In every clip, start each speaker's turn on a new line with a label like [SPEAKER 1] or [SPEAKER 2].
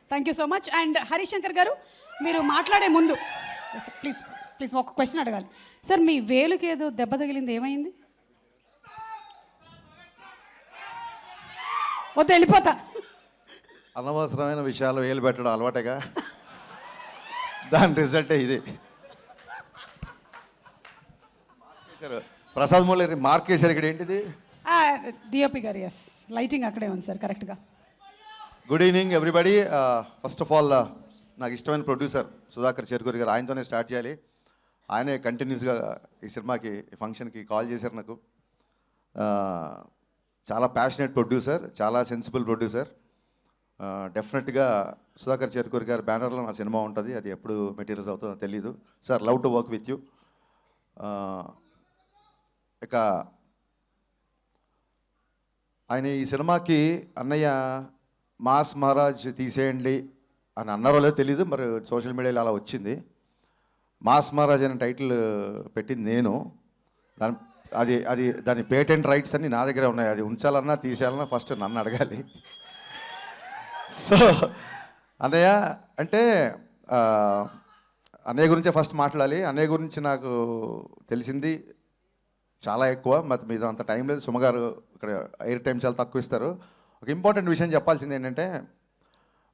[SPEAKER 1] Thank you so much. And Harishankar గారు, మీరు మాట్లాడే ముందు ప్లీజ్ ప్లీజ్ ఒక క్వశ్చన్ అడగాలి సార్. మీ వేలుకి ఏదో దెబ్బ తగిలింది, ఏమైంది? వద్దు, వెళ్ళిపోతా.
[SPEAKER 2] అనవసరమైన విషయాలు వేలు పెట్టడం అలవాటేగా, దాని రిజల్టే ఇది. ప్రసాద్ మూలరి మార్క్ వేశారు ఇక్కడ. ఏంటిది?
[SPEAKER 1] డిఓపి గారు, ఎస్, లైటింగ్ అక్కడే ఉంది సార్ కరెక్ట్గా.
[SPEAKER 2] Good evening everybody. First of all నాకు ఇష్టమైన ప్రొడ్యూసర్ సుధాకర్ చెరుకూరి గారు, ఆయనతోనే స్టార్ట్ చేయాలి. ఆయనే కంటిన్యూస్గా ఈ సినిమాకి, ఈ ఫంక్షన్కి కాల్ చేశారు నాకు. చాలా ప్యాషనెట్ ప్రొడ్యూసర్, చాలా సెన్సిబుల్ ప్రొడ్యూసర్. డెఫినెట్గా సుధాకర్ చెరుకూరి గారి బ్యానర్లో నా సినిమా ఉంటుంది. అది ఎప్పుడు మెటీరియల్స్ అవుతుందో తెలీదు. Sir, love to work with you. ఇక ఆయన ఈ సినిమాకి అన్నయ్య మాస్ మహారాజ్ తీసేయండి అని అన్నారో లేదో తెలీదు, మరి సోషల్ మీడియాలో అలా వచ్చింది. మాస్ మహారాజ్ అనే టైటిల్ పెట్టింది నేను. దాని పేటెంట్ రైట్స్ అన్నీ నా దగ్గరే ఉన్నాయి. అది ఉంచాలన్నా తీసేయాలన్నా ఫస్ట్ నన్ను అడగాలి. సో అన్నయ్య అంటే అన్నయ్య గురించే ఫస్ట్ మాట్లాడాలి. అన్నయ్య గురించి నాకు తెలిసింది చాలా ఎక్కువ, మరి మీద అంత టైం లేదు. సుమగారు ఇక్కడ ఎయిర్ టైం చాలా తక్కువ ఇస్తారు. ఒక ఇంపార్టెంట్ విషయం చెప్పాల్సింది ఏంటంటే,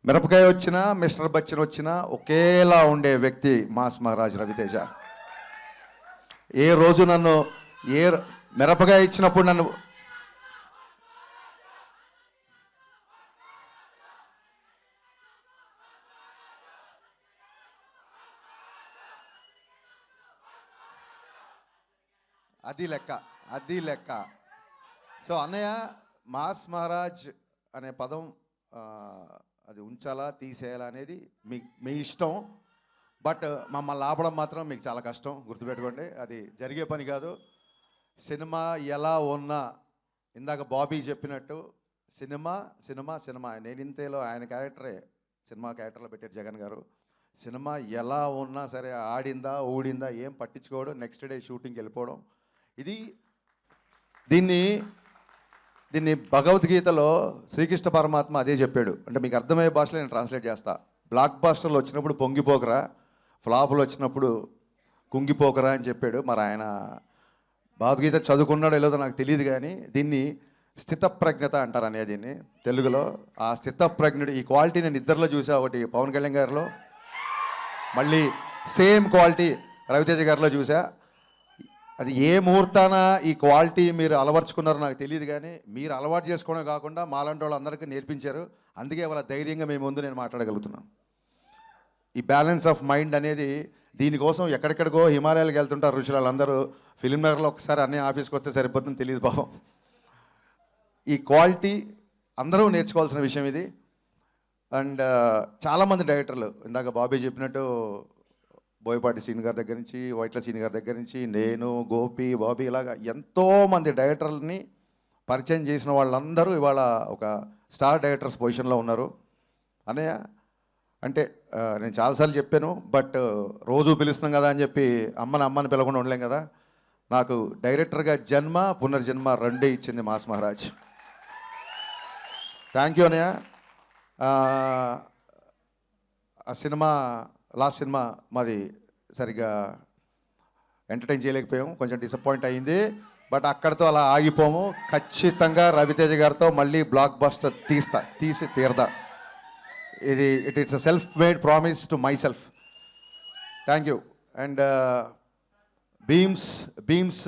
[SPEAKER 2] మిరపకాయ వచ్చినా మిస్టర్ బచ్చన్ వచ్చినా ఒకేలా ఉండే వ్యక్తి మాస్ మహారాజ్ రవితేజ. ఏ రోజు నన్ను మిరపకాయ ఇచ్చినప్పుడు నన్ను అది లెక్క. సో అన్నయ్య, మాస్ మహారాజ్ అనే పదం అది ఉంచాలా తీసేయాలా అనేది మీ ఇష్టం. బట్ మమ్మల్ని ఆపడం మాత్రం మీకు చాలా కష్టం, గుర్తుపెట్టుకోండి. అది జరిగే పని కాదు. సినిమా ఎలా ఉన్నా, ఇందాక బాబీ చెప్పినట్టు సినిమా సినిమా సినిమా. నేను ఇంతేలో ఆయన క్యారెక్టరే సినిమా క్యారెక్టర్లో పెట్టారు జగన్ గారు. సినిమా ఎలా ఉన్నా సరే, ఆడిందా ఊడిందా ఏం పట్టించుకోవడం, నెక్స్ట్ డే షూటింగ్కి వెళ్ళిపోవడం. దీన్ని భగవద్గీతలో శ్రీకృష్ణ పరమాత్మ అదే చెప్పాడు. అంటే మీకు అర్థమయ్యే భాషలో నేను ట్రాన్స్లేట్ చేస్తా. బ్లాక్ బాస్టర్లు వచ్చినప్పుడు పొంగిపోకరా, ఫ్లాపులు వచ్చినప్పుడు కుంగిపోకరా అని చెప్పాడు. మరి ఆయన భగవద్గీత చదువుకున్నాడో లేదో నాకు తెలియదు, కానీ దీన్ని స్థితప్రజ్ఞత అంటారు అనేది దీన్ని తెలుగులో. ఆ స్థితప్రజ్ఞుడు ఈ క్వాలిటీ నేను ఇద్దరిలో చూసా. ఒకటి పవన్ కళ్యాణ్ గారిలో, మళ్ళీ సేమ్ క్వాలిటీ రవితేజ గారిలో చూసా. అది ఏ ముహూర్తాన ఈ క్వాలిటీ మీరు అలవర్చుకున్నారో నాకు తెలియదు, కానీ మీరు అలవాటు చేసుకోవడం కాకుండా మాలాంటి వాళ్ళందరికీ నేర్పించారు. అందుకే వాళ్ళ ధైర్యంగా మేము ముందు నేను మాట్లాడగలుగుతున్నాను. ఈ బ్యాలెన్స్ ఆఫ్ మైండ్ అనేది, దీనికోసం ఎక్కడెక్కడికో హిమాలయాలకు వెళ్తుంటారు ఋషులు. వాళ్ళందరూ ఫిలిం నగర్లో ఒకసారి అన్నీ ఆఫీస్కి వస్తే సరిపోతుందని తెలియదు పాపం. ఈ క్వాలిటీ అందరూ నేర్చుకోవాల్సిన విషయం ఇది. అండ్ చాలామంది డైరెక్టర్లు, ఇందాక బాబీ చెప్పినట్టు బోయపాటి సీన్ గారి దగ్గర నుంచి, వైట్ల సీన్ గారి దగ్గర నుంచి, నేను, గోపి, బాబీ, ఇలాగా ఎంతోమంది డైరెక్టర్లని పరిచయం చేసిన వాళ్ళందరూ ఇవాళ ఒక స్టార్ డైరెక్టర్స్ పొజిషన్లో ఉన్నారు. అన్నయ్య అంటే నేను చాలాసార్లు చెప్పాను, బట్ రోజు పిలుస్తున్నాం కదా అని చెప్పి అమ్మని పిలవకుండా ఉండలేం కదా. నాకు డైరెక్టర్గా జన్మ పునర్జన్మ రెండే ఇచ్చింది మాస్ మహారాజ్. థ్యాంక్ యూ అన్నయ్య. ఆ సినిమా, లాస్ట్ సినిమా మాది సరిగ్గా ఎంటర్టైన్ చేయలేకపోయాము, కొంచెం డిసప్పాయింట్ అయ్యింది. బట్ అక్కడితో అలా ఆగిపోము. ఖచ్చితంగా రవితేజ గారితో మళ్ళీ బ్లాక్ బస్టర్ తీసి తీరదా. It's a self made promise to myself. Thank you. And Bheems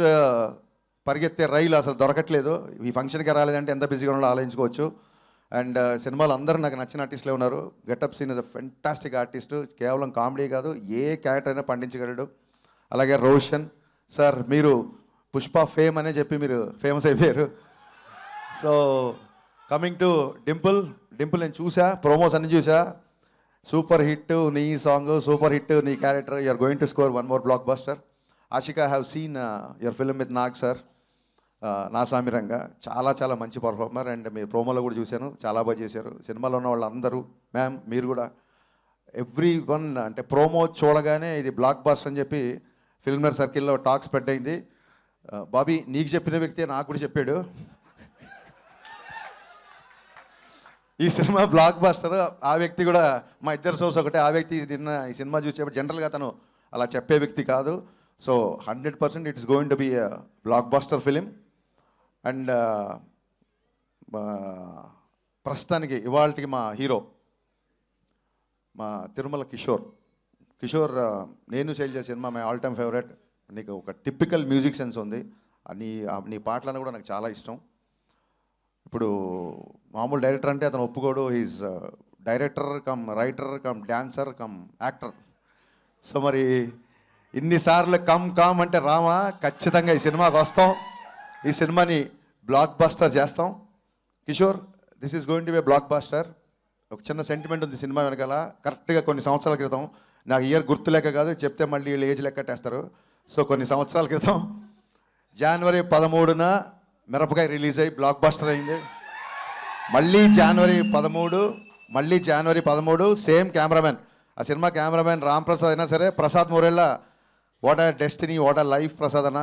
[SPEAKER 2] పరిగెత్తే రైలు అసలు దొరకట్లేదు. ఈ ఫంక్షన్కి రాలేదంటే ఎంత బిజీగా ఉన్నాడో ఆలోచించుకోవచ్చు. అండ్ సినిమాలో అందరూ నాకు నచ్చిన ఆర్టిస్టులే ఉన్నారు. Getup Seenu is a fantastic artist. కేవలం కామెడీ కాదు, ఏ క్యారెక్టర్ అయినా పండించగలడు. అలాగే రోషన్ సార్, మీరు పుష్ప ఫేమ్ అనే చెప్పి మీరు ఫేమస్ అయిపోయారు. సో కమింగ్ టు డింపుల్ నేను చూసా, ప్రోమోస్ అన్ని చూసా. సూపర్ హిట్ నీ సాంగ్, సూపర్ హిట్ నీ character. You're going to score one more blockbuster. Ashika, I have seen your film with Nag sir, Naa Saamiranga. చాలా మంచి పర్ఫార్మర్. అండ్ మీ ప్రోమోలో కూడా చూశాను, చాలా బాగా చేశారు. సినిమాలో ఉన్న వాళ్ళందరూ, మ్యామ్ మీరు కూడా, ఎవ్రీ వన్ అంటే ప్రోమో చూడగానే ఇది బ్లాక్ బస్టర్ అని చెప్పి ఫిల్మర్ సర్కిల్లో టాక్ స్ప్రెడ్ అయింది. బాబీ, నీకు చెప్పిన వ్యక్తి నాకు కూడా చెప్పాడు. ఈ సినిమా బ్లాక్ బాస్టర్. ఆ వ్యక్తి కూడా మా ఇద్దరు సోర్స్ ఒకటే. ఆ వ్యక్తి నిన్న ఈ సినిమా చూసేప్పుడు జనరల్గా తను అలా చెప్పే వ్యక్తి కాదు. So 100% it is going to be blockbuster film. And ప్రస్తుతానికి ఇవాళకి మా హీరో మా తిరుమల కిషోర్. నేను Sailaja cinema my all time favourite. నీకు ఒక టిపికల్ మ్యూజిక్ సెన్స్ ఉంది. నీ పాటలను కూడా నాకు చాలా ఇష్టం. ఇప్పుడు మామూలు డైరెక్టర్ అంటే అతను ఒప్పుకోడు. He's director cum writer cum dancer cum actor. So మరి ఇన్నిసార్లు కమ్ అంటే రామా, ఖచ్చితంగా ఈ సినిమాకి వస్తాం. ఈ సినిమాని బ్లాక్ బాస్టర్ చేస్తాం. Kishore, this is going to be blockbuster. ఒక చిన్న సెంటిమెంట్ ఉంది సినిమా వెనకాల. కరెక్ట్గా కొన్ని సంవత్సరాల క్రితం, నాకు ఇయర్ గుర్తు లెక్క కాదు, చెప్తే మళ్ళీ వీళ్ళు ఏజ్ లెక్కట్టేస్తారు. సో కొన్ని సంవత్సరాల క్రితం జనవరి 13న మిరపకాయ రిలీజ్ అయ్యి బ్లాక్ బాస్టర్ అయింది. మళ్ళీ జనవరి 13 సేమ్ కెమెరామెన్. ఆ సినిమా కెమెరామెన్ రామ్ ప్రసాద్ అయినా సరే, ప్రసాద్ మోరెల్లా, వాట్ ఆ డెస్టినీ, వాట్ ఆ లైఫ్ ప్రసాద్ అన్న.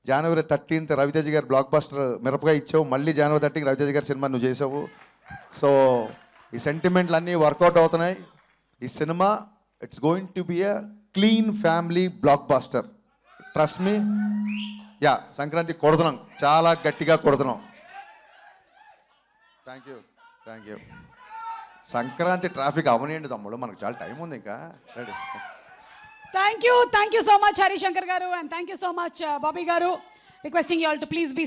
[SPEAKER 2] జనవరి 13th రవితేజ గారు బ్లాక్ బాస్టర్ మిరపకాయ ఇచ్చావు. మళ్ళీ జనవరి 13th రవితేజ గారి సినిమా నువ్వు చేసావు. సో ఈ సెంటిమెంట్లు అన్నీ వర్కౌట్ అవుతున్నాయి. ఈ cinema it's going to be a clean family blockbuster. Trust me. Yeah, Sankranti కొడుతున్నాం, చాలా గట్టిగా కొడుతున్నాం. Thank you. సంక్రాంతి ట్రాఫిక్ అవనియండి తమ్ముడు, మనకు చాలా టైం ఉంది ఇంకా. Ready.
[SPEAKER 1] Thank you so much Harishankar garu, and thank you so much Bobby garu. Requesting you all to please be